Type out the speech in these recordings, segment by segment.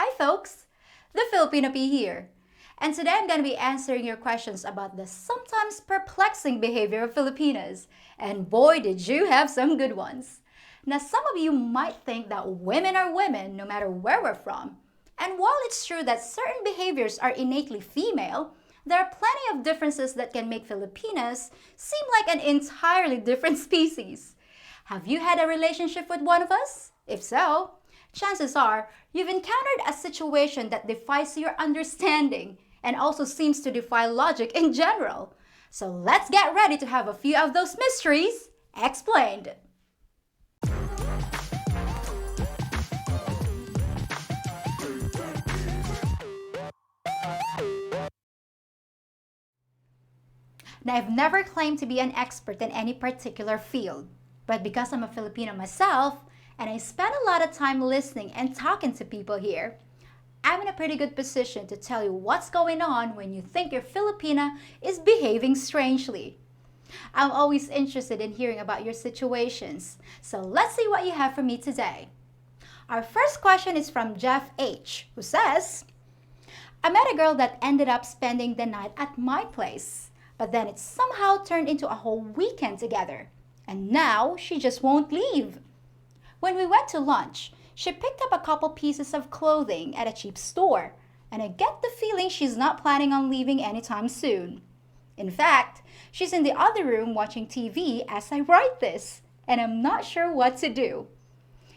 Hi folks, the Filipino P here. And today I'm going to be answering your questions about the sometimes perplexing behavior of Filipinas. And boy, did you have some good ones. Now, some of you might think that women are women no matter where we're from. And while it's true that certain behaviors are innately female, there are plenty of differences that can make Filipinas seem like an entirely different species. Have you had a relationship with one of us? If so, chances are you've encountered a situation that defies your understanding and also seems to defy logic in general. So let's get ready to have a few of those mysteries explained. Now, I've never claimed to be an expert in any particular field, but because I'm a Filipino myself, and I spend a lot of time listening and talking to people here, I'm in a pretty good position to tell you what's going on when you think your Filipina is behaving strangely. I'm always interested in hearing about your situations, so let's see what you have for me today. Our first question is from Jeff H., who says, I met a girl that ended up spending the night at my place, but then it somehow turned into a whole weekend together, and now she just won't leave. When we went to lunch, she picked up a couple pieces of clothing at a cheap store, and I get the feeling she's not planning on leaving anytime soon. In fact, she's in the other room watching TV as I write this, and I'm not sure what to do.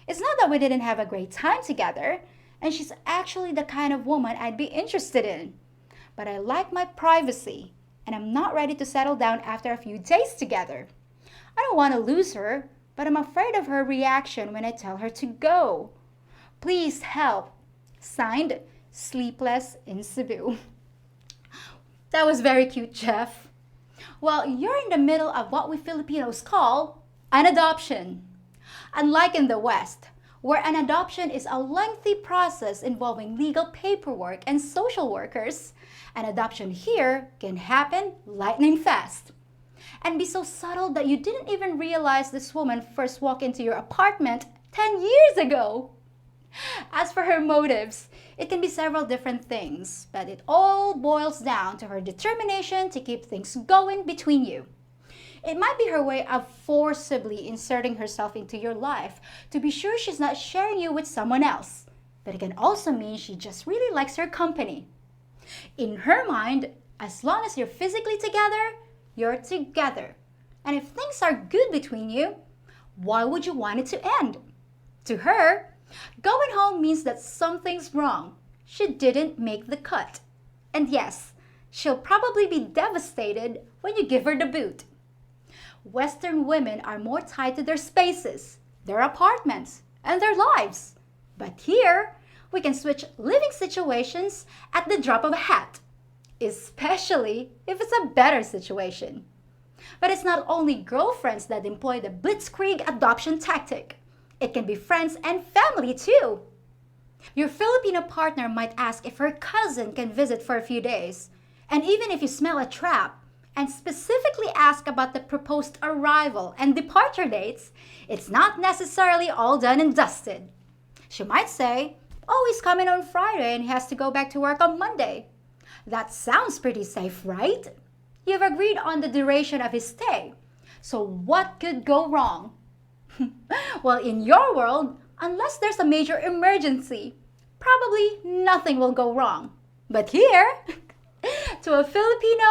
It's not that we didn't have a great time together, and she's actually the kind of woman I'd be interested in. But I like my privacy, and I'm not ready to settle down after a few days together. I don't want to lose her, but I'm afraid of her reaction when I tell her to go. Please help. Signed, Sleepless in Cebu. That was very cute, Jeff. Well, you're in the middle of what we Filipinos call an adoption. Unlike in the West, where an adoption is a lengthy process involving legal paperwork and social workers, an adoption here can happen lightning fast and be so subtle that you didn't even realize this woman first walked into your apartment 10 years ago. As for her motives, it can be several different things, but it all boils down to her determination to keep things going between you. It might be her way of forcibly inserting herself into your life to be sure she's not sharing you with someone else, but it can also mean she just really likes your company. In her mind, as long as you're physically together, you're together. And if things are good between you, why would you want it to end? To her, going home means that something's wrong. She didn't make the cut. And yes, she'll probably be devastated when you give her the boot. Western women are more tied to their spaces, their apartments, and their lives. But here, we can switch living situations at the drop of a hat, especially if it's a better situation. But it's not only girlfriends that employ the blitzkrieg adoption tactic. It can be friends and family too. Your Filipino partner might ask if her cousin can visit for a few days. And even if you smell a trap and specifically ask about the proposed arrival and departure dates, it's not necessarily all done and dusted. She might say, oh, he's coming on Friday and he has to go back to work on Monday. That sounds pretty safe, right? You've agreed on the duration of his stay. So what could go wrong? Well, in your world, unless there's a major emergency, probably nothing will go wrong. But here, to a Filipino,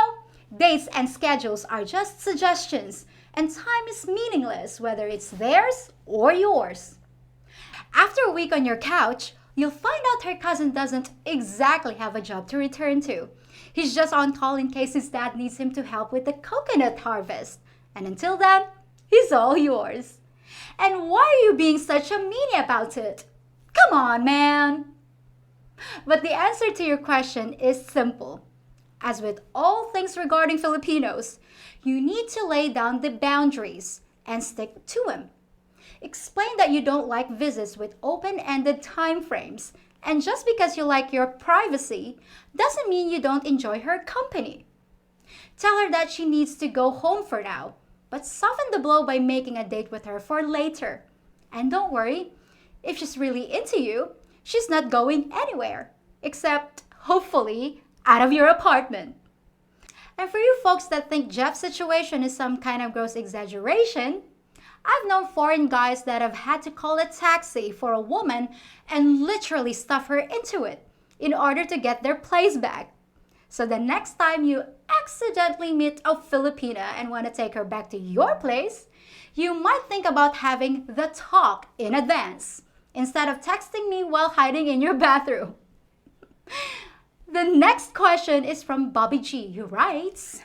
dates and schedules are just suggestions, and time is meaningless whether it's theirs or yours. After a week on your couch, you'll find out her cousin doesn't exactly have a job to return to. He's just on call in case his dad needs him to help with the coconut harvest. And until then, he's all yours. And why are you being such a meanie about it? Come on, man. But the answer to your question is simple. As with all things regarding Filipinos, you need to lay down the boundaries and stick to them. Explain that you don't like visits with open-ended time frames, and just because you like your privacy doesn't mean you don't enjoy her company. Tell her that she needs to go home for now, but soften the blow by making a date with her for later. And don't worry, if she's really into you, she's not going anywhere, except, hopefully, out of your apartment. And for you folks that think Jeff's situation is some kind of gross exaggeration, I've known foreign guys that have had to call a taxi for a woman and literally stuff her into it in order to get their place back. So the next time you accidentally meet a Filipina and want to take her back to your place, you might think about having the talk in advance instead of texting me while hiding in your bathroom. The next question is from Bobby G, who writes,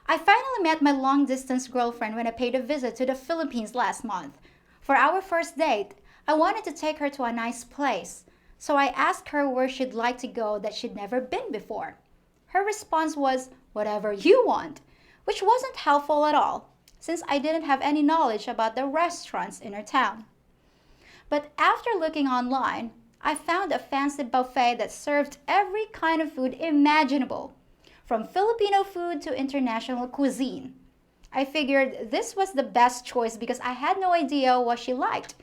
I finally met my long-distance girlfriend when I paid a visit to the Philippines last month. For our first date, I wanted to take her to a nice place, so I asked her where she'd like to go that she'd never been before. Her response was, whatever you want, which wasn't helpful at all, since I didn't have any knowledge about the restaurants in her town. But after looking online, I found a fancy buffet that served every kind of food imaginable, from Filipino food to international cuisine. I figured this was the best choice because I had no idea what she liked,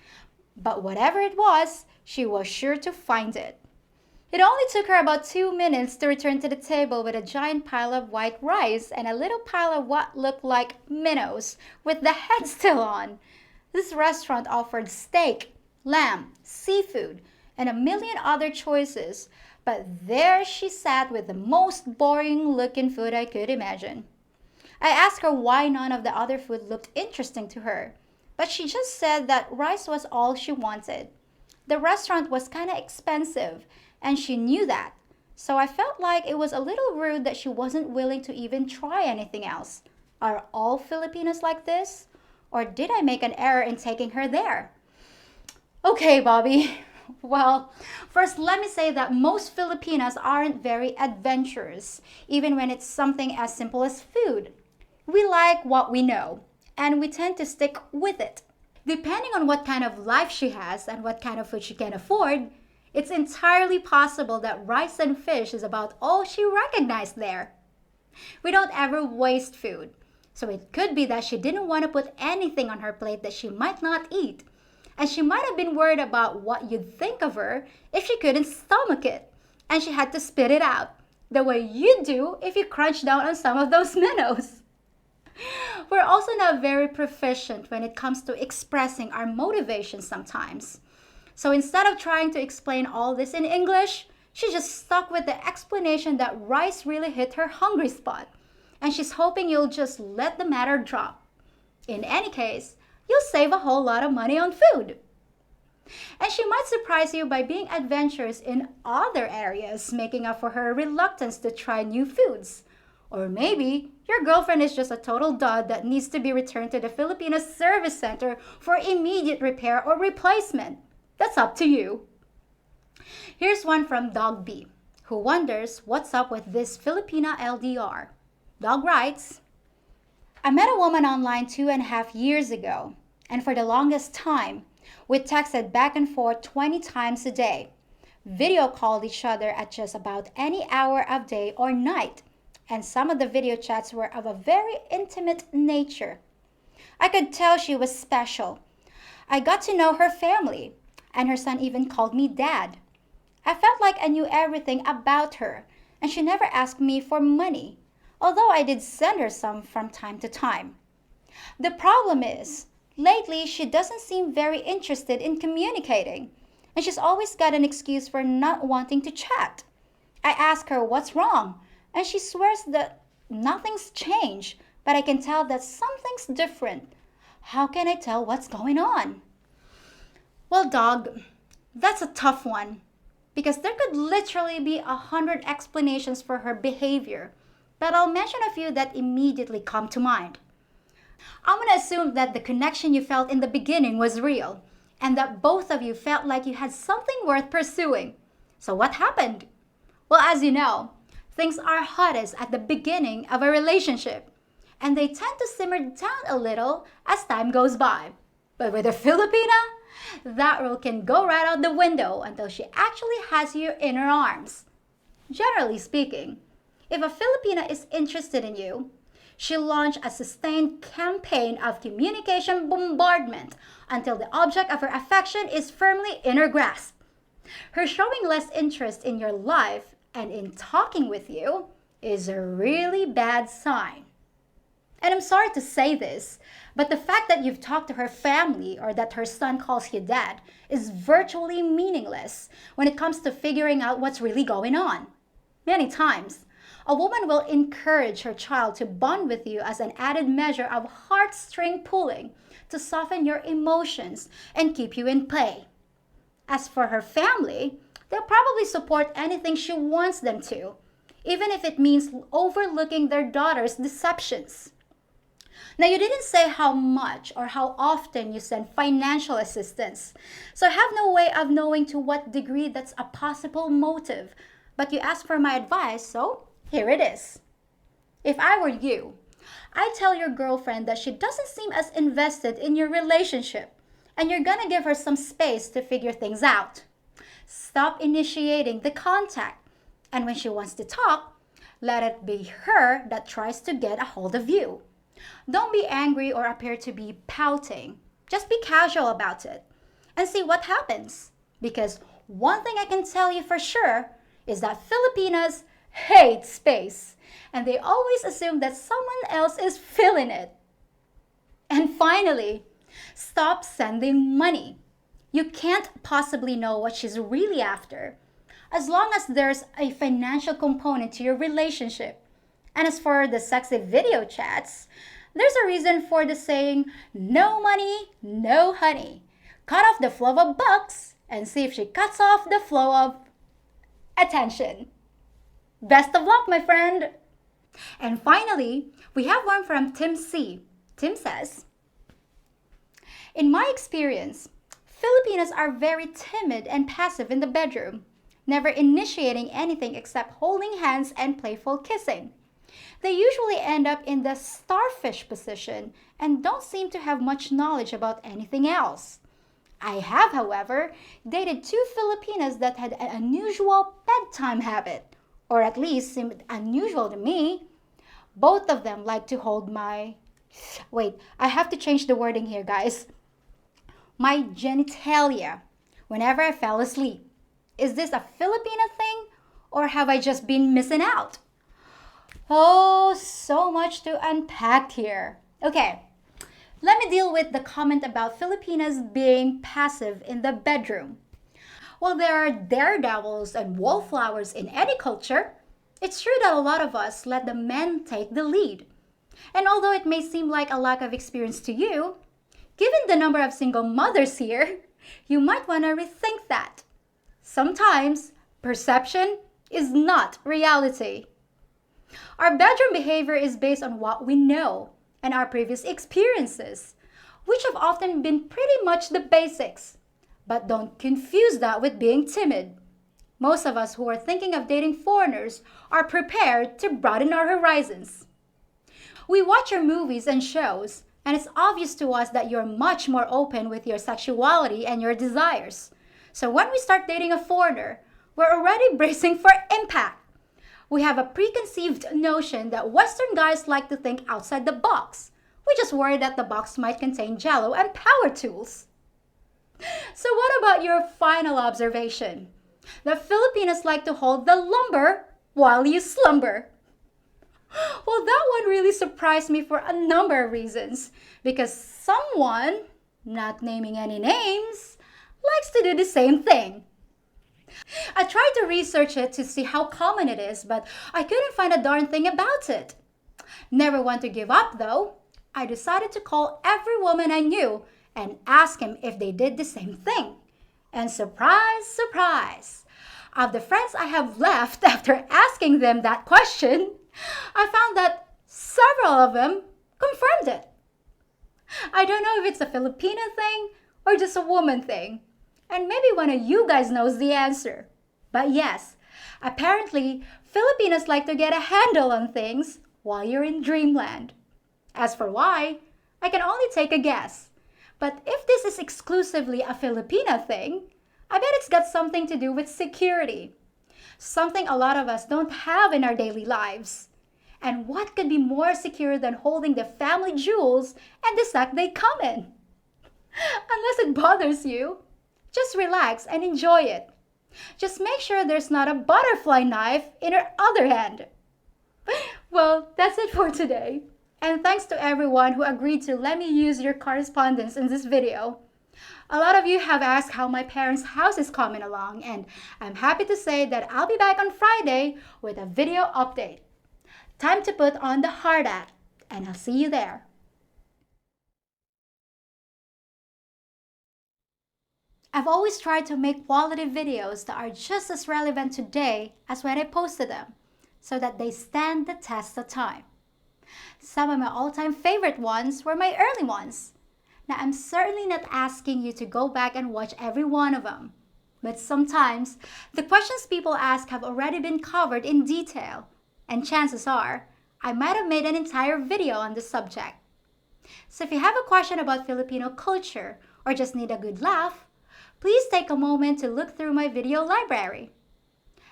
but whatever it was, she was sure to find it. It only took her about 2 minutes to return to the table with a giant pile of white rice and a little pile of what looked like minnows with the head still on. This restaurant offered steak, lamb, seafood, and a million other choices, but there she sat with the most boring looking food I could imagine. I asked her why none of the other food looked interesting to her, but she just said that rice was all she wanted. The restaurant was kind of expensive, and she knew that, so I felt like it was a little rude that she wasn't willing to even try anything else. Are all Filipinos like this? Or did I make an error in taking her there? Okay, Bobby. Well, first let me say that most Filipinas aren't very adventurous, even when it's something as simple as food. We like what we know, and we tend to stick with it. Depending on what kind of life she has and what kind of food she can afford, it's entirely possible that rice and fish is about all she recognized there. We don't ever waste food, so it could be that she didn't want to put anything on her plate that she might not eat. And she might have been worried about what you'd think of her if she couldn't stomach it, and she had to spit it out, the way you'd do if you crunch down on some of those minnows. We're also not very proficient when it comes to expressing our motivations sometimes. So instead of trying to explain all this in English, she just stuck with the explanation that rice really hit her hungry spot, and she's hoping you'll just let the matter drop. In any case, you'll save a whole lot of money on food. And she might surprise you by being adventurous in other areas, making up for her reluctance to try new foods. Or maybe your girlfriend is just a total dud that needs to be returned to the Filipino Service Center for immediate repair or replacement. That's up to you. Here's one from Dog B, who wonders what's up with this Filipina LDR. Dog writes, I met a woman online 2.5 years ago, and for the longest time, we texted back and forth 20 times a day, video called each other at just about any hour of day or night, and some of the video chats were of a very intimate nature. I could tell she was special. I got to know her family, and her son even called me dad. I felt like I knew everything about her, and she never asked me for money, although I did send her some from time to time. The problem is, lately she doesn't seem very interested in communicating, and she's always got an excuse for not wanting to chat. I ask her what's wrong, and she swears that nothing's changed, but I can tell that something's different. How can I tell what's going on? Well, dog, that's a tough one, because there could literally be 100 explanations for her behavior, but I'll mention a few that immediately come to mind. I'm going to assume that the connection you felt in the beginning was real, and that both of you felt like you had something worth pursuing. So what happened? Well, as you know, things are hottest at the beginning of a relationship, and they tend to simmer down a little as time goes by. But with a Filipina, that rule can go right out the window until she actually has you in her arms. Generally speaking, if a Filipina is interested in you, she'll launch a sustained campaign of communication bombardment until the object of her affection is firmly in her grasp. Her showing less interest in your life and in talking with you is a really bad sign. And I'm sorry to say this, but the fact that you've talked to her family or that her son calls you dad is virtually meaningless when it comes to figuring out what's really going on. Many times, a woman will encourage her child to bond with you as an added measure of heartstring pulling to soften your emotions and keep you in play. As for her family, they'll probably support anything she wants them to, even if it means overlooking their daughter's deceptions. Now, you didn't say how much or how often you send financial assistance, so I have no way of knowing to what degree that's a possible motive. But you asked for my advice, so here it is. If I were you, I'd tell your girlfriend that she doesn't seem as invested in your relationship, and you're gonna give her some space to figure things out. Stop initiating the contact, and when she wants to talk, let it be her that tries to get a hold of you. Don't be angry or appear to be pouting. Just be casual about it and see what happens. Because one thing I can tell you for sure is that Filipinas hate space, and they always assume that someone else is filling it. And finally, stop sending money. You can't possibly know what she's really after, as long as there's a financial component to your relationship. And as for the sexy video chats, there's a reason for the saying, no money, no honey. Cut off the flow of bucks and see if she cuts off the flow of attention. Best of luck, my friend. And finally, we have one from Tim C. Tim says, in my experience, Filipinos are very timid and passive in the bedroom, never initiating anything except holding hands and playful kissing. They usually end up in the starfish position and don't seem to have much knowledge about anything else. I have, however, dated two Filipinas that had an unusual bedtime habit, or at least seemed unusual to me. Both of them like to hold my... Wait, I have to change the wording here, guys. My genitalia whenever I fell asleep. Is this a Filipina thing, or have I just been missing out? Oh, so much to unpack here. Okay, let me deal with the comment about Filipinas being passive in the bedroom. While there are daredevils and wallflowers in any culture, it's true that a lot of us let the men take the lead. And although it may seem like a lack of experience to you, given the number of single mothers here, you might want to rethink that. Sometimes perception is not reality. Our bedroom behavior is based on what we know and our previous experiences, which have often been pretty much the basics. But don't confuse that with being timid. Most of us who are thinking of dating foreigners are prepared to broaden our horizons. We watch your movies and shows, and it's obvious to us that you're much more open with your sexuality and your desires. So when we start dating a foreigner, we're already bracing for impact. We have a preconceived notion that Western guys like to think outside the box. We just worry that the box might contain jello and power tools. So what about your final observation? The Filipinos like to hold the lumber while you slumber. Well, that one really surprised me for a number of reasons. Because someone, not naming any names, likes to do the same thing. I tried to research it to see how common it is, but I couldn't find a darn thing about it. Never want to give up, though. I decided to call every woman I knew and ask them if they did the same thing. And surprise, surprise, of the friends I have left after asking them that question, I found that several of them confirmed it. I don't know if it's a Filipino thing or just a woman thing. And maybe one of you guys knows the answer. But yes, apparently Filipinos like to get a handle on things while you're in dreamland. As for why, I can only take a guess. But if this is exclusively a Filipina thing, I bet it's got something to do with security. Something a lot of us don't have in our daily lives. And what could be more secure than holding the family jewels and the sack they come in? Unless it bothers you, just relax and enjoy it. Just make sure there's not a butterfly knife in her other hand. Well, that's it for today. And thanks to everyone who agreed to let me use your correspondence in this video. A lot of you have asked how my parents' house is coming along, and I'm happy to say that I'll be back on Friday with a video update. Time to put on the hard hat, and I'll see you there. I've always tried to make quality videos that are just as relevant today as when I posted them, so that they stand the test of time. Some of my all-time favorite ones were my early ones. Now, I'm certainly not asking you to go back and watch every one of them, but sometimes the questions people ask have already been covered in detail, and chances are I might have made an entire video on the subject. So if you have a question about Filipino culture or just need a good laugh, please take a moment to look through my video library.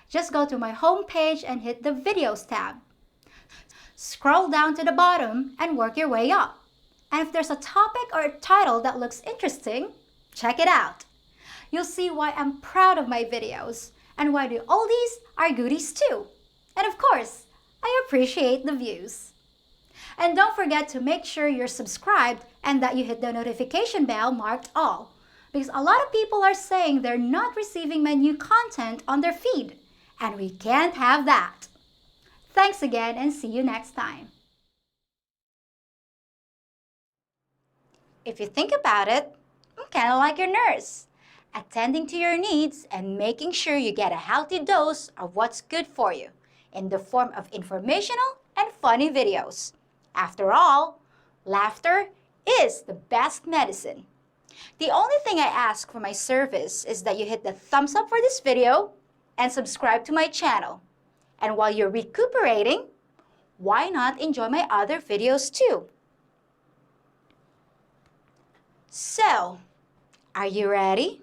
Just go to my homepage and hit the Videos tab. Scroll down to the bottom and work your way up. And if there's a topic or a title that looks interesting, check it out. You'll see why I'm proud of my videos and why the oldies are goodies too. And of course, I appreciate the views. And don't forget to make sure you're subscribed and that you hit the notification bell marked all, because a lot of people are saying they're not receiving my new content on their feed, and we can't have that. Thanks again, and see you next time. If you think about it, I'm kind of like your nurse, attending to your needs and making sure you get a healthy dose of what's good for you in the form of informational and funny videos. After all, laughter is the best medicine. The only thing I ask for my service is that you hit the thumbs up for this video and subscribe to my channel. And while you're recuperating, why not enjoy my other videos too? So, are you ready?